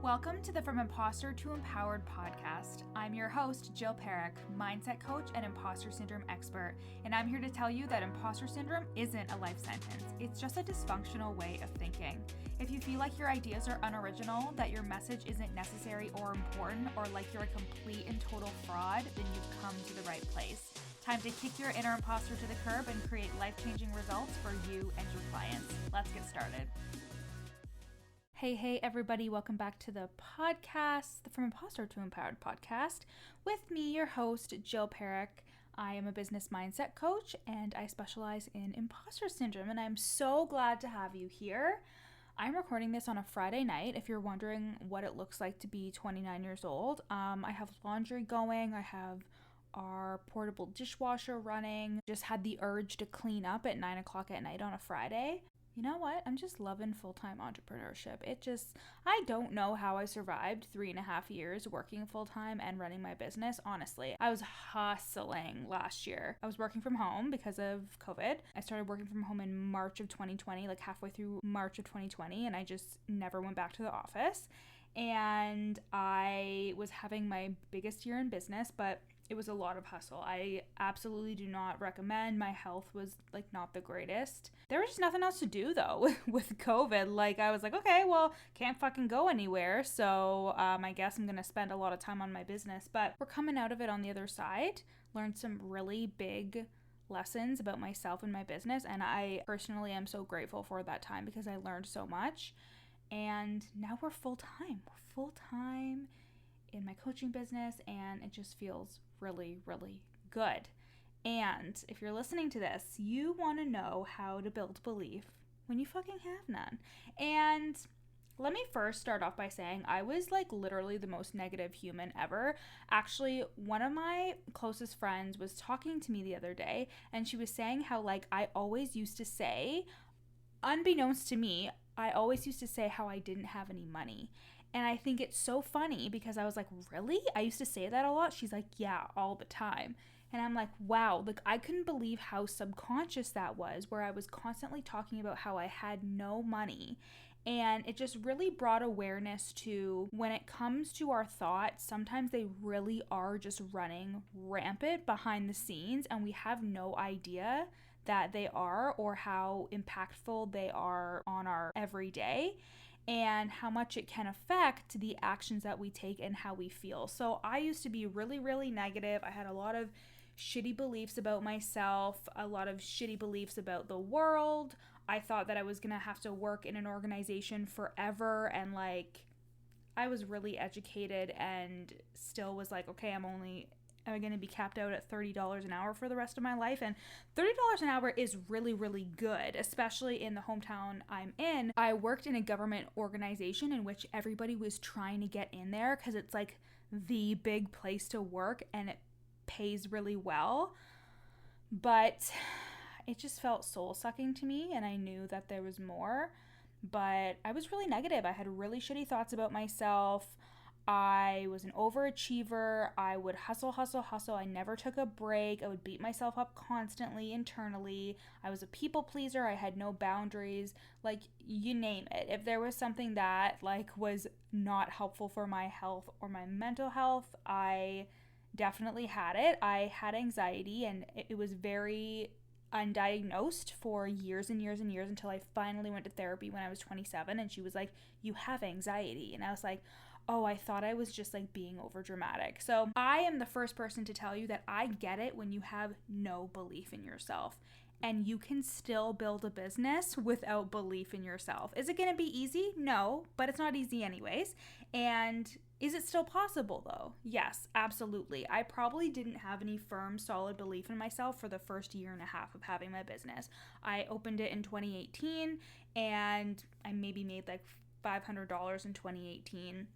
Welcome to the From Imposter to Empowered podcast. I'm your host, Jill Perrick, mindset coach and imposter syndrome expert, and I'm here to tell you that imposter syndrome isn't a life sentence. It's just a dysfunctional way of thinking. If you feel like your ideas are unoriginal, that your message isn't necessary or important, or like you're a complete and total fraud, then you've come to the right place. Time to kick your inner imposter to the curb and create life-changing results for you and your clients. Let's get started. Hey, everybody. Welcome back to the podcast, the From Imposter to Empowered podcast, with me, your host, Jill Perrick. I am a business mindset coach, and I specialize in imposter syndrome, and I'm so glad to have you here. I'm recording this on a Friday night. If you're wondering what it looks like to be 29 years old, I have laundry going. I have our portable dishwasher running. Just had the urge to clean up at 9 o'clock at night on a Friday. You know what? I'm just loving full-time entrepreneurship. I don't know how I survived 3.5 years working full-time and running my business. Honestly, I was hustling last year. I was working from home because of COVID. I started working from home in March of 2020, like halfway through March of 2020, and I just never went back to the office. And I was having my biggest year in business, but it was a lot of hustle. I absolutely do not recommend. My health was not the greatest. There was just nothing else to do though with COVID. I was like, okay, well, can't fucking go anywhere. So I guess I'm going to spend a lot of time on my business, but we're coming out of it on the other side. Learned some really big lessons about myself and my business. And I personally am so grateful for that time because I learned so much. And now we're full-time. We're full-time in my coaching business, and it just feels really, really good. And if you're listening to this, you want to know how to build belief when you fucking have none. And let me first start off by saying I was literally the most negative human ever. Actually, one of my closest friends was talking to me the other day, and she was saying how I always used to say, unbeknownst to me, I always used to say how I didn't have any money. And I think it's so funny because I was like, really? I used to say that a lot? She's like, yeah, all the time. And I'm like, wow, I couldn't believe how subconscious that was, where I was constantly talking about how I had no money. And it just really brought awareness to when it comes to our thoughts, sometimes they really are just running rampant behind the scenes, and we have no idea that they are or how impactful they are on our everyday and how much it can affect the actions that we take and how we feel. So I used to be really, really negative. I had a lot of shitty beliefs about myself, a lot of shitty beliefs about the world. I thought that I was gonna have to work in an organization forever, and I was really educated and still was like, okay, am I going to be capped out at $30 an hour for the rest of my life? And $30 an hour is really, really good, especially in the hometown I'm in. I worked in a government organization in which everybody was trying to get in there because it's the big place to work and it pays really well. But it just felt soul-sucking to me, and I knew that there was more. But I was really negative. I had really shitty thoughts about myself. I was an overachiever. I would hustle. I never took a break. I would beat myself up constantly internally. I was a people pleaser. I had no boundaries. You name it. If there was something that was not helpful for my health or my mental health, I definitely had it. I had anxiety, and it was very undiagnosed for years and years and years until I finally went to therapy when I was 27, and she was like, you have anxiety. And I was like, oh, I thought I was just being over dramatic. So I am the first person to tell you that I get it when you have no belief in yourself, and you can still build a business without belief in yourself. Is it going to be easy? No, but it's not easy anyways. And is it still possible though? Yes, absolutely. I probably didn't have any firm, solid belief in myself for the first 1.5 years of having my business. I opened it in 2018, and I maybe made $500 in 2018.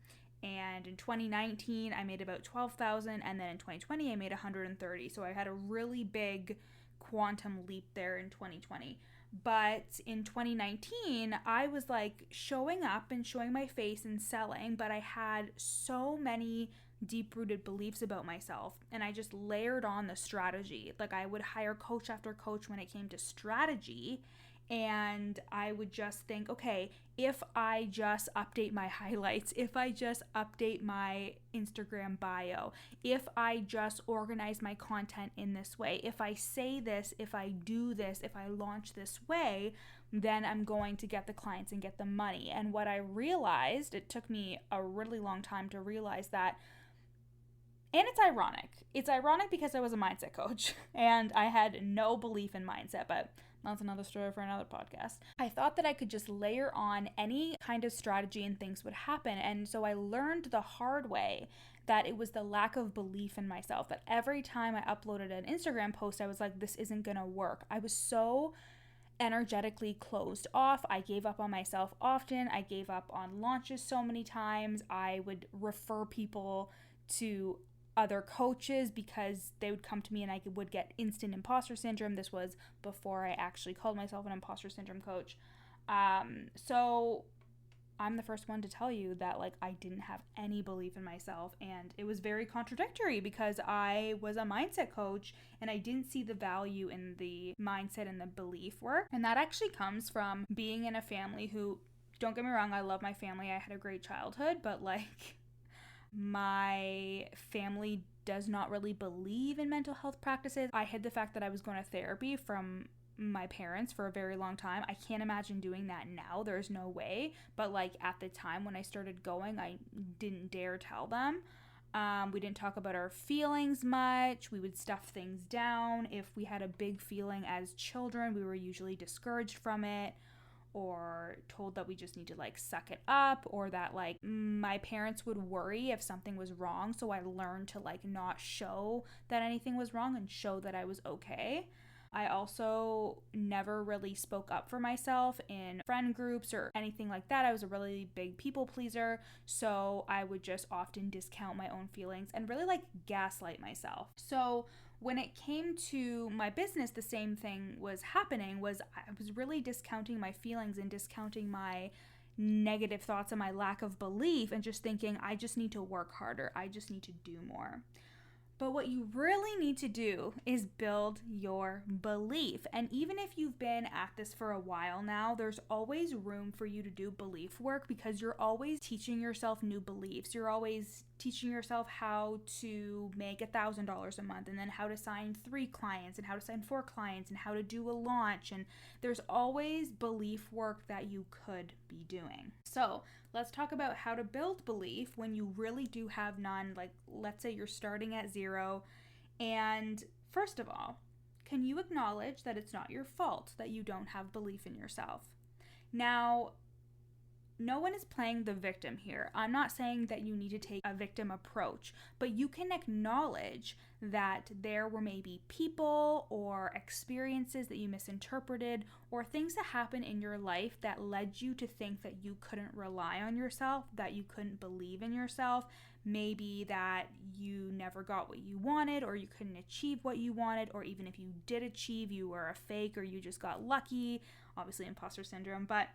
And in 2019, I made about $12,000, and then in 2020, I made $130,000. So I had a really big quantum leap there in 2020. But in 2019, I was showing up and showing my face and selling, but I had so many deep-rooted beliefs about myself, and I just layered on the strategy. I would hire coach after coach when it came to strategy, And I would just think, okay, if I just update my highlights, if I just update my Instagram bio, if I just organize my content in this way, if I say this, if I do this, if I launch this way, then I'm going to get the clients and get the money. And what I realized, it took me a really long time to realize that, and it's ironic. It's ironic because I was a mindset coach and I had no belief in mindset, but that's another story for another podcast. I thought that I could just layer on any kind of strategy and things would happen. And so I learned the hard way that it was the lack of belief in myself, that every time I uploaded an Instagram post, I was like, this isn't going to work. I was so energetically closed off. I gave up on myself often. I gave up on launches so many times. I would refer people to other coaches because they would come to me and I would get instant imposter syndrome. This was before I actually called myself an imposter syndrome coach. So I'm the first one to tell you that I didn't have any belief in myself, and it was very contradictory because I was a mindset coach and I didn't see the value in the mindset and the belief work. And that actually comes from being in a family who, don't get me wrong, I love my family. I had a great childhood, but my family does not really believe in mental health practices. I hid the fact that I was going to therapy from my parents for a very long time. I can't imagine doing that now. There's no way. But at the time when I started going, I didn't dare tell them. We didn't talk about our feelings much. We would stuff things down. If we had a big feeling as children, we were usually discouraged from it, or told that we just need to suck it up, or that my parents would worry if something was wrong. So I learned to not show that anything was wrong and show that I was okay. I also never really spoke up for myself in friend groups or anything like that. I was a really big people pleaser, so I would just often discount my own feelings and really gaslight myself. So when it came to my business, the same thing was happening. I was really discounting my feelings and discounting my negative thoughts and my lack of belief, and just thinking, I just need to work harder. I just need to do more. But what you really need to do is build your belief. And even if you've been at this for a while now, there's always room for you to do belief work, because you're always teaching yourself new beliefs. You're always teaching yourself how to make $1,000 a month, and then how to sign 3 clients, and how to sign 4 clients, and how to do a launch. And there's always belief work that you could be doing. So let's talk about how to build belief when you really do have none. Let's say you're starting at 0. And first of all, can you acknowledge that it's not your fault that you don't have belief in yourself? Now, no one is playing the victim here. I'm not saying that you need to take a victim approach, but you can acknowledge that there were maybe people or experiences that you misinterpreted, or things that happened in your life that led you to think that you couldn't rely on yourself, that you couldn't believe in yourself. Maybe that you never got what you wanted, or you couldn't achieve what you wanted, or even if you did achieve, you were a fake, or you just got lucky. Obviously, imposter syndrome. But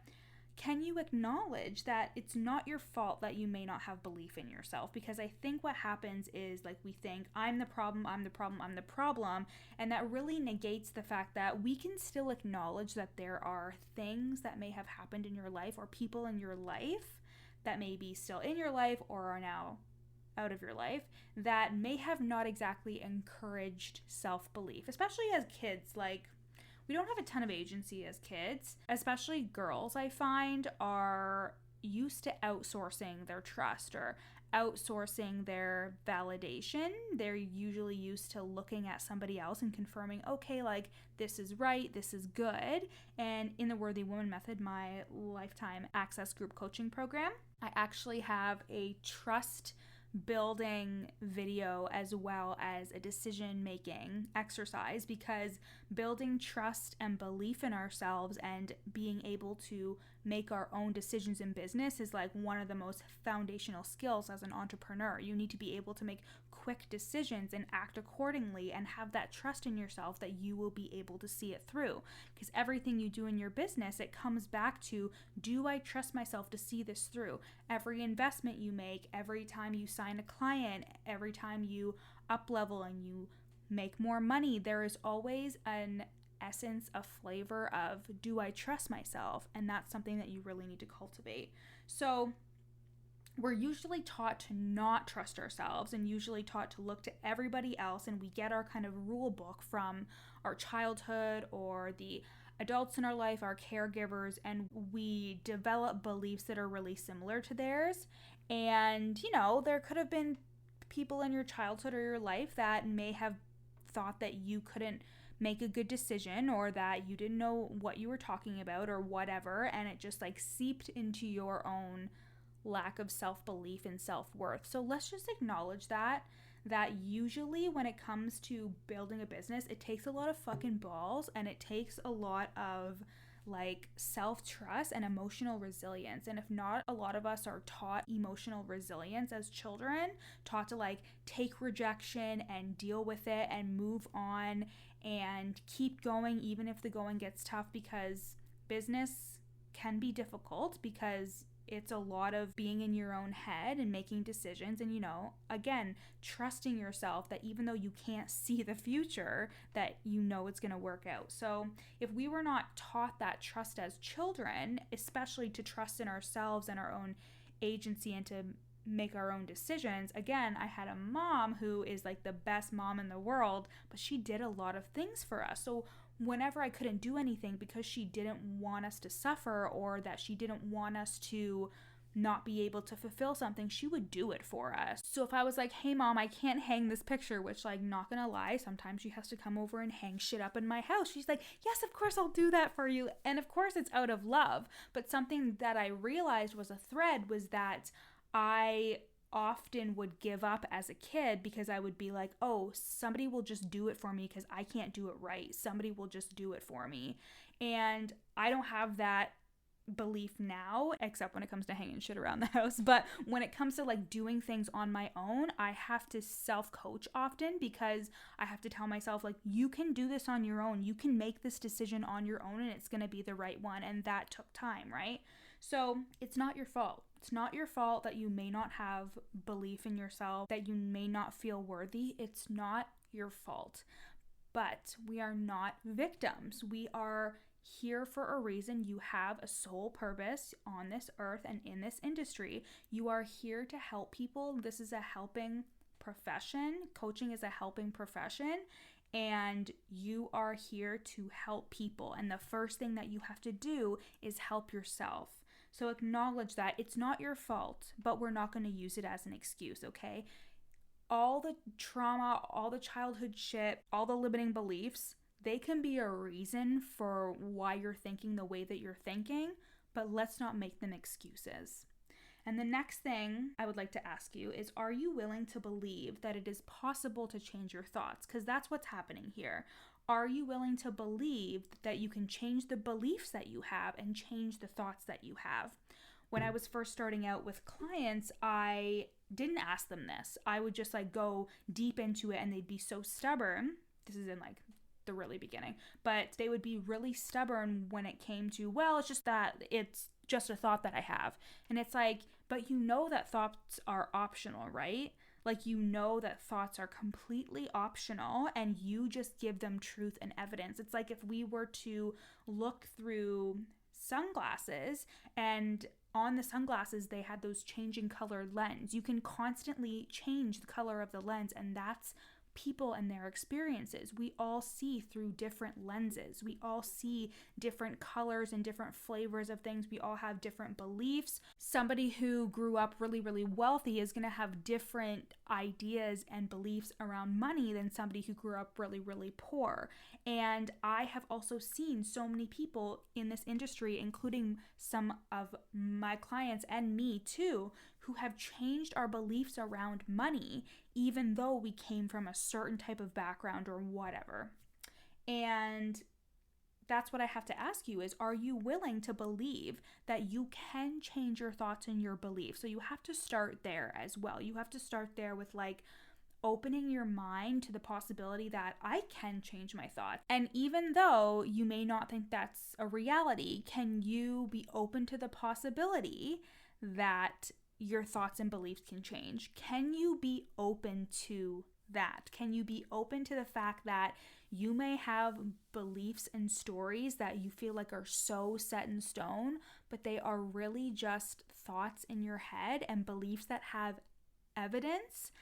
can you acknowledge that it's not your fault that you may not have belief in yourself? Because I think what happens is we think, I'm the problem, I'm the problem, I'm the problem. And that really negates the fact that we can still acknowledge that there are things that may have happened in your life, or people in your life that may be still in your life or are now out of your life, that may have not exactly encouraged self-belief, especially as kids. We don't have a ton of agency as kids. Especially girls, I find, are used to outsourcing their trust or outsourcing their validation. They're usually used to looking at somebody else and confirming, okay, this is right, this is good. And in the Worthy Woman Method, my lifetime access group coaching program, I actually have a trust building video as well as a decision-making exercise, because building trust and belief in ourselves and being able to make our own decisions in business is one of the most foundational skills as an entrepreneur. You need to be able to make quick decisions and act accordingly, and have that trust in yourself that you will be able to see it through. Because everything you do in your business, it comes back to, do I trust myself to see this through? Every investment you make, every time you sign a client, every time you up level and you make more money, there is always an essence, a flavor of, do I trust myself? And that's something that you really need to cultivate. So we're usually taught to not trust ourselves and usually taught to look to everybody else, and we get our kind of rule book from our childhood or the adults in our life, our caregivers, and we develop beliefs that are really similar to theirs. And, there could have been people in your childhood or your life that may have thought that you couldn't make a good decision or that you didn't know what you were talking about or whatever, and it just seeped into your own lack of self-belief and self-worth. So let's just acknowledge that usually when it comes to building a business, it takes a lot of fucking balls, and it takes a lot of self-trust and emotional resilience. And if not, a lot of us are taught emotional resilience as children, taught to take rejection and deal with it and move on and keep going even if the going gets tough, because business can be difficult, because it's a lot of being in your own head and making decisions and, again, trusting yourself that even though you can't see the future, that it's going to work out. So if we were not taught that trust as children, especially to trust in ourselves and our own agency and to make our own decisions. Again, I had a mom who is the best mom in the world, but she did a lot of things for us. So whenever I couldn't do anything because she didn't want us to suffer or that she didn't want us to not be able to fulfill something, she would do it for us. So if I was like, hey mom, I can't hang this picture, which not gonna lie, sometimes she has to come over and hang shit up in my house. She's like, yes, of course I'll do that for you. And of course it's out of love. But something that I realized was a thread was that I often would give up as a kid because I would be like, oh, somebody will just do it for me because I can't do it right. Somebody will just do it for me. And I don't have that belief now, except when it comes to hanging shit around the house. But when it comes to doing things on my own, I have to self-coach often because I have to tell myself you can do this on your own. You can make this decision on your own and it's going to be the right one. And that took time, right? So it's not your fault. It's not your fault that you may not have belief in yourself, that you may not feel worthy. It's not your fault. But we are not victims. We are here for a reason. You have a sole purpose on this earth and in this industry. You are here to help people. This is a helping profession. Coaching is a helping profession. And you are here to help people. And the first thing that you have to do is help yourself. So acknowledge that it's not your fault, but we're not going to use it as an excuse, okay? All the trauma, all the childhood shit, all the limiting beliefs, they can be a reason for why you're thinking the way that you're thinking, but let's not make them excuses. And the next thing I would like to ask you is, are you willing to believe that it is possible to change your thoughts? Because that's what's happening here. Are you willing to believe that you can change the beliefs that you have and change the thoughts that you have? When I was first starting out with clients, I didn't ask them this. I would just go deep into it and they'd be so stubborn. This is in the really beginning, but they would be really stubborn when it came to, well, it's just that it's just a thought that I have. And it's but that thoughts are optional, right? That thoughts are completely optional and you just give them truth and evidence. It's if we were to look through sunglasses and on the sunglasses, they had those changing colored lens. You can constantly change the color of the lens, and that's people and their experiences. We all see through different lenses. We all see different colors and different flavors of things. We all have different beliefs. Somebody who grew up really, really wealthy is going to have different ideas and beliefs around money than somebody who grew up really, really poor. And I have also seen so many people in this industry, including some of my clients and me too, who have changed our beliefs around money, even though we came from a certain type of background or whatever. And that's what I have to ask you is, are you willing to believe that you can change your thoughts and your beliefs? So you have to start there as well. You have to start there with opening your mind to the possibility that I can change my thoughts. And even though you may not think that's a reality, can you be open to the possibility that your thoughts and beliefs can change? Can you be open to that? Can you be open to the fact that you may have beliefs and stories that you feel like are so set in stone, but they are really just thoughts in your head and beliefs that have evidence,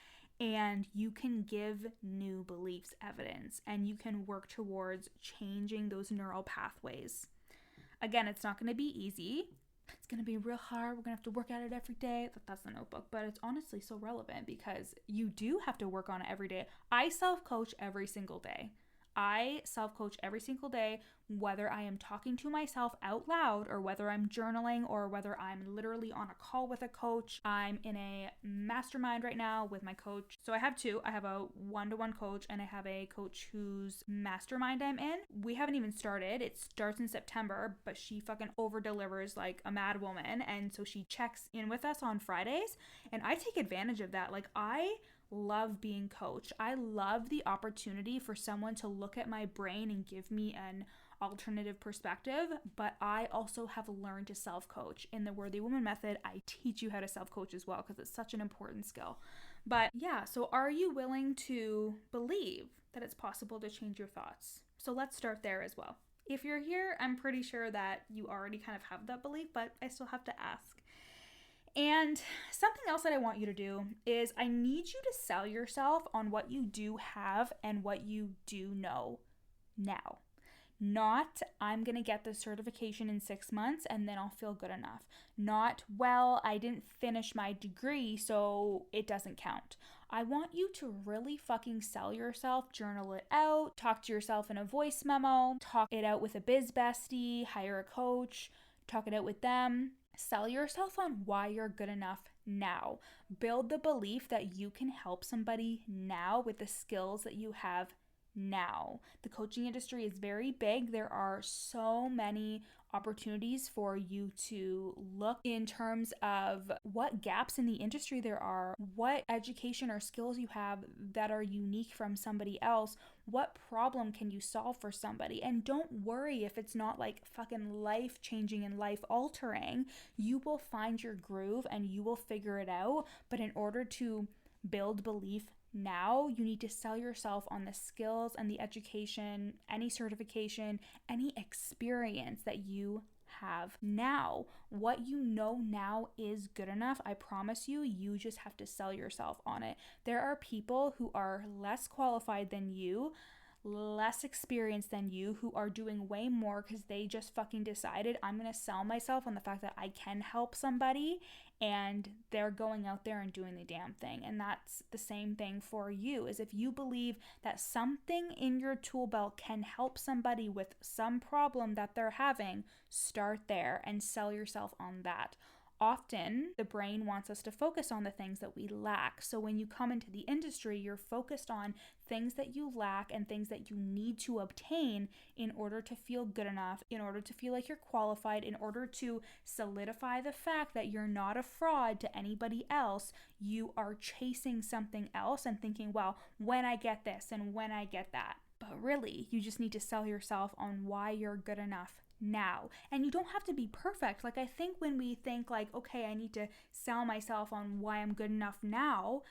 and you can give new beliefs evidence and you can work towards changing those neural pathways. Again, it's not going to be easy. It's going to be real hard. We're going to have to work at it every day. That's the notebook, but it's honestly so relevant because you do have to work on it every day. I self-coach every single day. Whether I am talking to myself out loud or whether I'm journaling or whether I'm literally on a call with a coach. I'm in a mastermind right now with my coach. So I have two. I have a one-to-one coach and I have a coach whose mastermind I'm in. We haven't even started. It starts in September, but she fucking over-delivers like a mad woman. And so she checks in with us on Fridays and I take advantage of that. Like I love being coached. I love the opportunity for someone to look at my brain and give me an alternative perspective, but I also have learned to self-coach. In the Worthy Woman method, I teach you how to self-coach as well because it's such an important skill. But yeah, so are you willing to believe that it's possible to change your thoughts? So let's start there as well. If you're here, I'm pretty sure that you already kind of have that belief, but I still have to ask. And something else that I want you to do is I need you to sell yourself on what you do have and what you do know now. Not, I'm going to get the certification in 6 months and then I'll feel good enough. Not, well, I didn't finish my degree, so it doesn't count. I want you to really fucking sell yourself, journal it out, talk to yourself in a voice memo, talk it out with a biz bestie, hire a coach, talk it out with them. Sell yourself on why you're good enough now. Build the belief that you can help somebody now with the skills that you have now. The coaching industry is very big. There are so many opportunities for you to look in terms of what gaps in the industry there are, what education or skills you have that are unique from somebody else, what problem can you solve for somebody. And don't worry if it's not like fucking life changing and life altering. You will find your groove and you will figure it out. But in order to build belief now, you need to sell yourself on the skills and the education, any certification, any experience that you have now. What you know now is good enough. I promise you, you just have to sell yourself on it. There are people who are less qualified than you, less experienced than you, who are doing way more because they just fucking decided, I'm going to sell myself on the fact that I can help somebody, and they're going out there and doing the damn thing. And that's the same thing for you, is if you believe that something in your tool belt can help somebody with some problem that they're having, start there and sell yourself on that. Often, the brain wants us to focus on the things that we lack. So when you come into the industry, you're focused on things that you lack and things that you need to obtain in order to feel good enough, in order to feel like you're qualified, in order to solidify the fact that you're not a fraud to anybody else. You are chasing something else and thinking, well, when I get this and when I get that. But really, you just need to sell yourself on why you're good enough now. And you don't have to be perfect. Like, I think when we think like, okay, I need to sell myself on why I'm good enough now,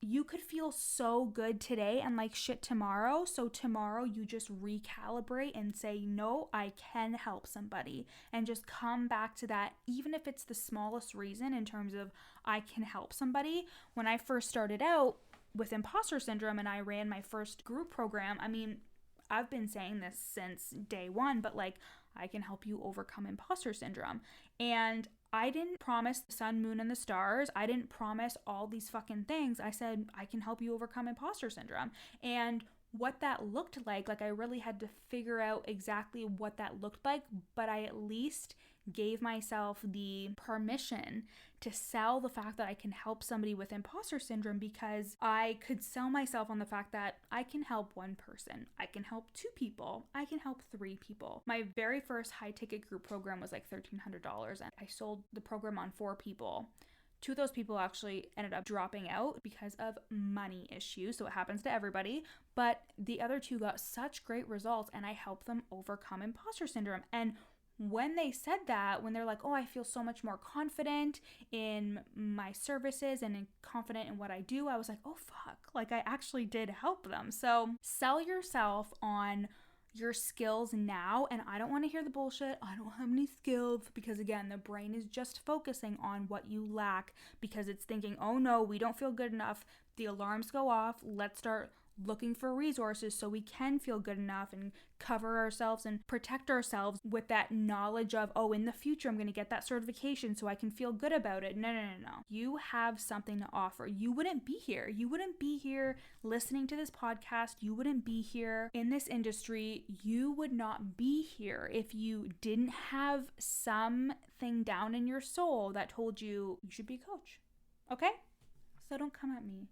you could feel so good today and like shit tomorrow. So tomorrow you just recalibrate and say, no, I can help somebody, and just come back to that, even if it's the smallest reason in terms of I can help somebody. When I first started out with imposter syndrome and I ran my first group program, I mean, I've been saying this since day one, but like, I can help you overcome imposter syndrome. And I didn't promise the sun, moon, and the stars. I didn't promise all these fucking things. I said, I can help you overcome imposter syndrome. And what that looked like I really had to figure out exactly what that looked like, but I at least gave myself the permission to sell the fact that I can help somebody with imposter syndrome, because I could sell myself on the fact that I can help one person, I can help 2 people, I can help 3 people. My very first high ticket group program was like $1,300, and I sold the program on 4 people. 2 of those people actually ended up dropping out because of money issues, so it happens to everybody, but the other 2 got such great results, and I helped them overcome imposter syndrome. And when they said that, when they're like, oh, I feel so much more confident in my services and confident in what I do, I was like, oh, fuck, like I actually did help them. So sell yourself on your skills now. And I don't want to hear the bullshit, I don't have any skills, because again, the brain is just focusing on what you lack because it's thinking, oh no, we don't feel good enough. The alarms go off. Let's start looking for resources so we can feel good enough and cover ourselves and protect ourselves with that knowledge of, oh, in the future I'm going to get that certification so I can feel good about it. No. You have something to offer. You wouldn't be here. You wouldn't be here listening to this podcast. You wouldn't be here in this industry. You would not be here if you didn't have something down in your soul that told you should be a coach. Okay? So don't come at me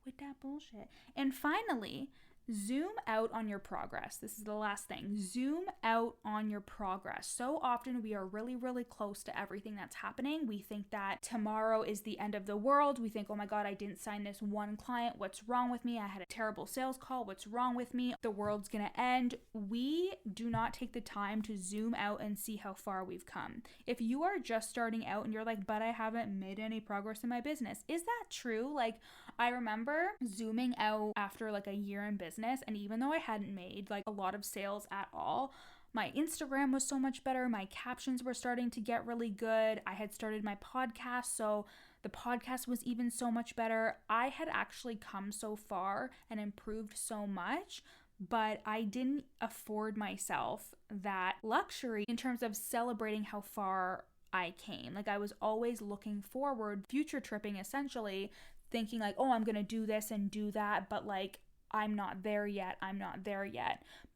with that bullshit. And finally, zoom out on your progress. This is the last thing. Zoom out on your progress. So often we are really, really close to everything that's happening. We think that tomorrow is the end of the world. We think, oh my God, I didn't sign this one client. What's wrong with me? I had a terrible sales call. What's wrong with me? The world's gonna end. We do not take the time to zoom out and see how far we've come. If you are just starting out and you're like, but I haven't made any progress in my business, is that true? Like, I remember zooming out after like a year in business, and even though I hadn't made like a lot of sales at all, my Instagram was so much better. My captions were starting to get really good. I had started my podcast, so the podcast was even so much better. I had actually come so far and improved so much, but I didn't afford myself that luxury in terms of celebrating how far I came. Like, I was always looking forward, future tripping essentially, thinking like, oh, I'm gonna do this and do that, but like, I'm not there yet.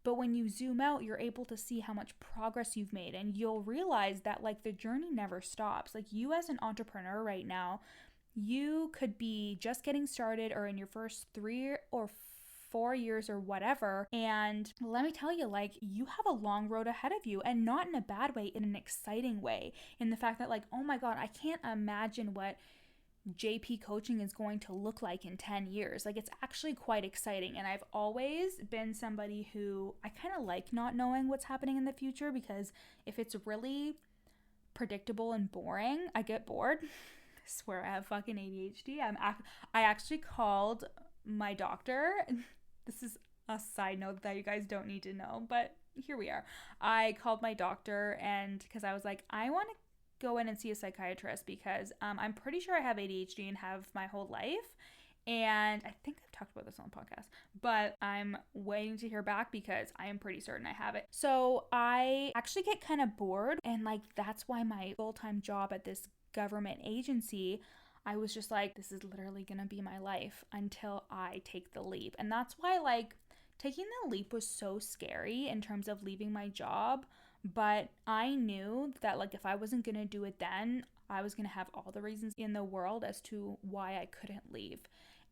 But when you zoom out, you're able to see how much progress you've made, and you'll realize that like the journey never stops. Like, you as an entrepreneur right now, you could be just getting started or in your first 3 or 4 years or whatever. And let me tell you, like, you have a long road ahead of you, and not in a bad way, in an exciting way, in the fact that like, oh my God, I can't imagine what JP coaching is going to look like in 10 years. Like, it's actually quite exciting. And I've always been somebody who, I kind of like not knowing what's happening in the future, because if it's really predictable and boring, I get bored. I swear I have fucking ADHD. I actually called my doctor. This is a side note that you guys don't need to know, but here we are. I called my doctor, and because I was like, I want to go in and see a psychiatrist, because I'm pretty sure I have ADHD and have my whole life. And I think I've talked about this on the podcast, but I'm waiting to hear back because I am pretty certain I have it. So I actually get kind of bored, and like, that's why my full-time job at this government agency, I was just like, this is literally gonna be my life until I take the leap. And that's why like taking the leap was so scary in terms of leaving my job. But I knew that like, if I wasn't gonna do it then, I was gonna have all the reasons in the world as to why I couldn't leave.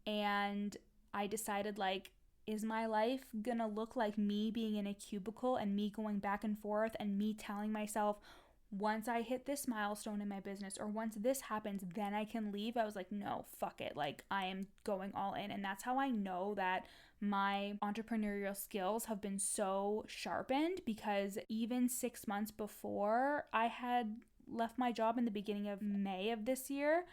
And I decided, like, is my life gonna look like me being in a cubicle and me going back and forth and me telling myself, once I hit this milestone in my business, or once this happens, then I can leave? I was like, no, fuck it. Like, I am going all in. And that's how I know that my entrepreneurial skills have been so sharpened, because even 6 months before I had left my job in the beginning of May of this year,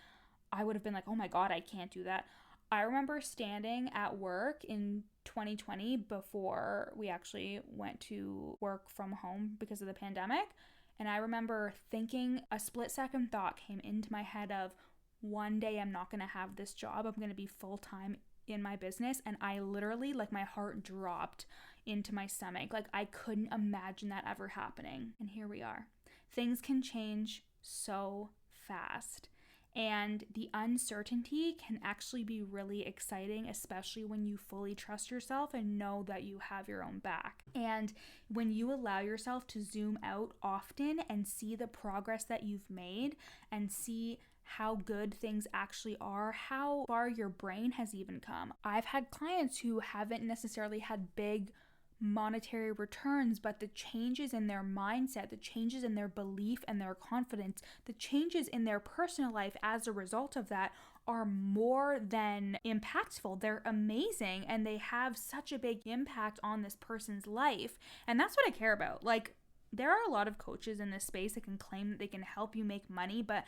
I would have been like, oh my God, I can't do that. I remember standing at work in 2020 before we actually went to work from home because of the pandemic. And I remember thinking, a split second thought came into my head of, one day I'm not going to have this job. I'm going to be full-time in my business. And I literally, like, my heart dropped into my stomach. Like, I couldn't imagine that ever happening. And here we are. Things can change so fast. And the uncertainty can actually be really exciting, especially when you fully trust yourself and know that you have your own back. And when you allow yourself to zoom out often and see the progress that you've made and see how good things actually are, how far your brain has even come. I've had clients who haven't necessarily had big monetary returns, but the changes in their mindset, the changes in their belief and their confidence, the changes in their personal life as a result of that are more than impactful. They're amazing, and they have such a big impact on this person's life. And that's what I care about. Like, there are a lot of coaches in this space that can claim that they can help you make money, but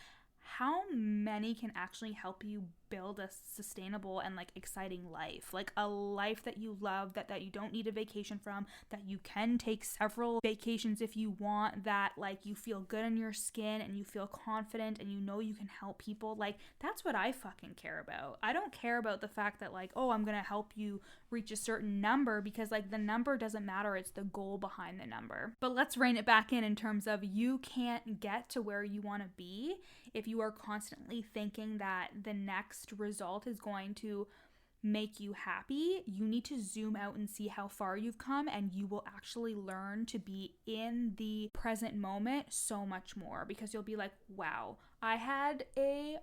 how many can actually help you build a sustainable and like exciting life, like a life that you love, that you don't need a vacation from, that you can take several vacations if you want, that like you feel good in your skin and you feel confident and you know you can help people? Like, that's what I fucking care about. I don't care about the fact that like, oh, I'm gonna help you reach a certain number, because like the number doesn't matter, it's the goal behind the number. But let's rein it back in terms of, you can't get to where you want to be if you are constantly thinking that the next result is going to make you happy. You need to zoom out and see how far you've come, and you will actually learn to be in the present moment so much more, because you'll be like, wow, I had a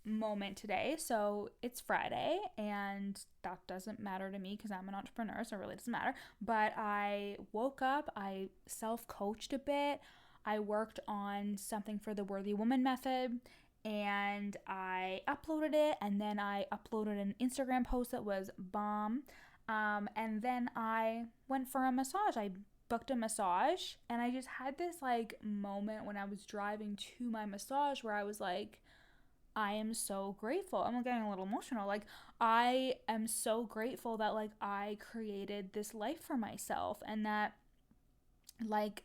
moment today. So it's Friday, and that doesn't matter to me because I'm an entrepreneur, so it really doesn't matter. But I woke up, I self-coached a bit, I worked on something for the Worthy Woman method, and I uploaded it, and then I uploaded an Instagram post that was bomb. And then I went for a massage. I booked a massage, and I just had this like moment when I was driving to my massage where I was like, I am so grateful. I'm getting a little emotional. Like, I am so grateful that like I created this life for myself, and that like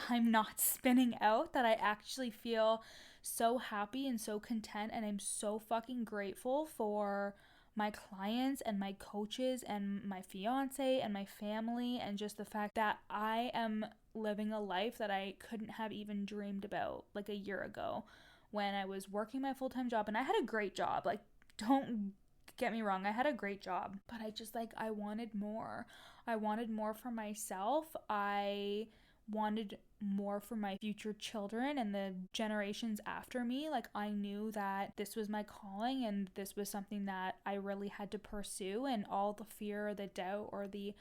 I'm not spinning out, that I actually feel so happy and so content, and I'm so fucking grateful for my clients and my coaches and my fiance and my family, and just the fact that I am living a life that I couldn't have even dreamed about like a year ago when I was working my full-time job. And I had a great job, like, don't get me wrong, I had a great job, but I just like, I wanted more. I wanted more for myself. I wanted more for my future children and the generations after me. Like, I knew that this was my calling, and this was something that I really had to pursue, and all the fear or the doubt or the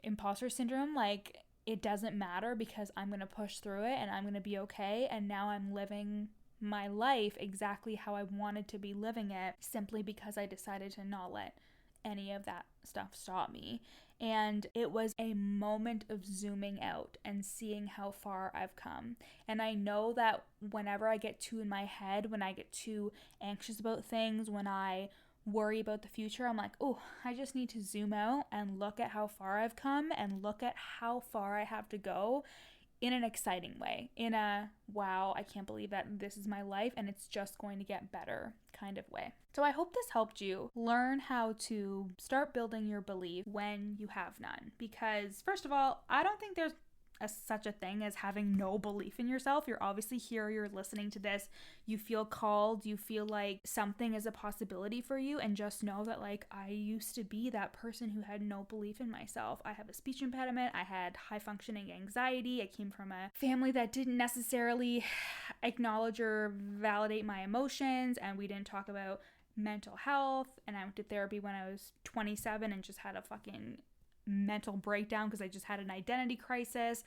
imposter syndrome, like, it doesn't matter, because I'm going to push through it and I'm going to be okay. And now I'm living my life exactly how I wanted to be living it, simply because I decided to not let any of that stuff stop me. And it was a moment of zooming out and seeing how far I've come. And I know that whenever I get too in my head, when I get too anxious about things, when I worry about the future, I'm like, oh, I just need to zoom out and look at how far I've come, and look at how far I have to go, in an exciting way, in a wow, I can't believe that this is my life and it's just going to get better kind of way. So I hope this helped you learn how to start building your belief when you have none. Because first of all, I don't think there's such a thing as having no belief in yourself. You're obviously here, you're listening to this, you feel called, you feel like something is a possibility for you, and just know that like, I used to be that person who had no belief in myself. I have a speech impediment, I had high functioning anxiety, I came from a family that didn't necessarily acknowledge or validate my emotions, and we didn't talk about mental health, and I went to therapy when I was 27 and just had a fucking mental breakdown because I just had an identity crisis.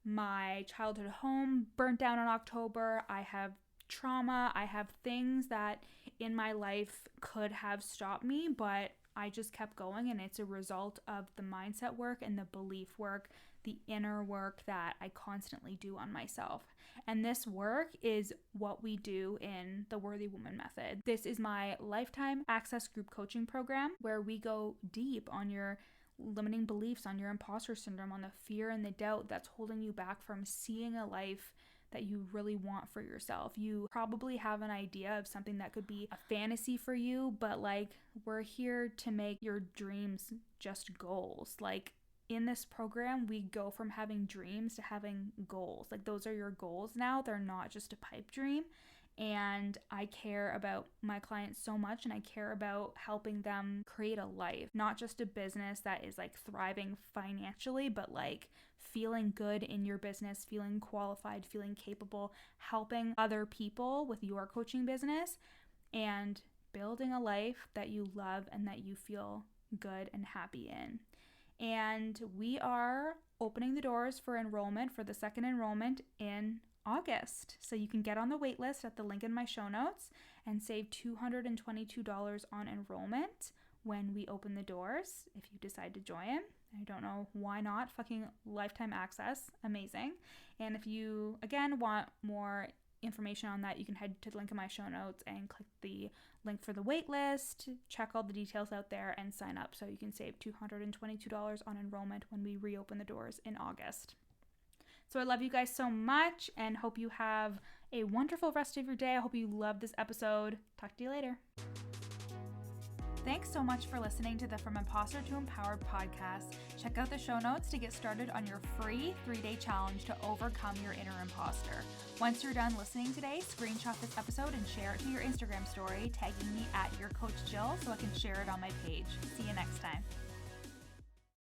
My childhood home burnt down in October. I have trauma. I have things that in my life could have stopped me, but I just kept going, and it's a result of the mindset work and the belief work, the inner work that I constantly do on myself. And this work is what we do in the Worthy Woman method. This is my lifetime access group coaching program where we go deep on your limiting beliefs, on your imposter syndrome, on the fear and the doubt that's holding you back from seeing a life that you really want for yourself. You probably have an idea of something that could be a fantasy for you, but like, we're here to make your dreams just goals. Like, in this program, we go from having dreams to having goals. Like, those are your goals now. They're not just a pipe dream. And I care about my clients so much, and I care about helping them create a life, not just a business that is like thriving financially, but like feeling good in your business, feeling qualified, feeling capable, helping other people with your coaching business, and building a life that you love and that you feel good and happy in. And we are opening the doors for enrollment for the second enrollment in August. So you can get on the waitlist at the link in my show notes and save $222 on enrollment, when we open the doors if you decide to join. I don't know why not. Fucking lifetime access. Amazing. And if you, again, want more information on that, you can head to the link in my show notes and click the link for the waitlist. Check all the details out there and sign up so you can save $222 on enrollment when we reopen the doors in August. So I love you guys so much and hope you have a wonderful rest of your day. I hope you loved this episode. Talk to you later. Thanks so much for listening to the From Imposter to Empowered podcast. Check out the show notes to get started on your free 3-day challenge to overcome your inner imposter. Once you're done listening today, screenshot this episode and share it to your Instagram story, tagging me at YourCoachJill so I can share it on my page. See you next time.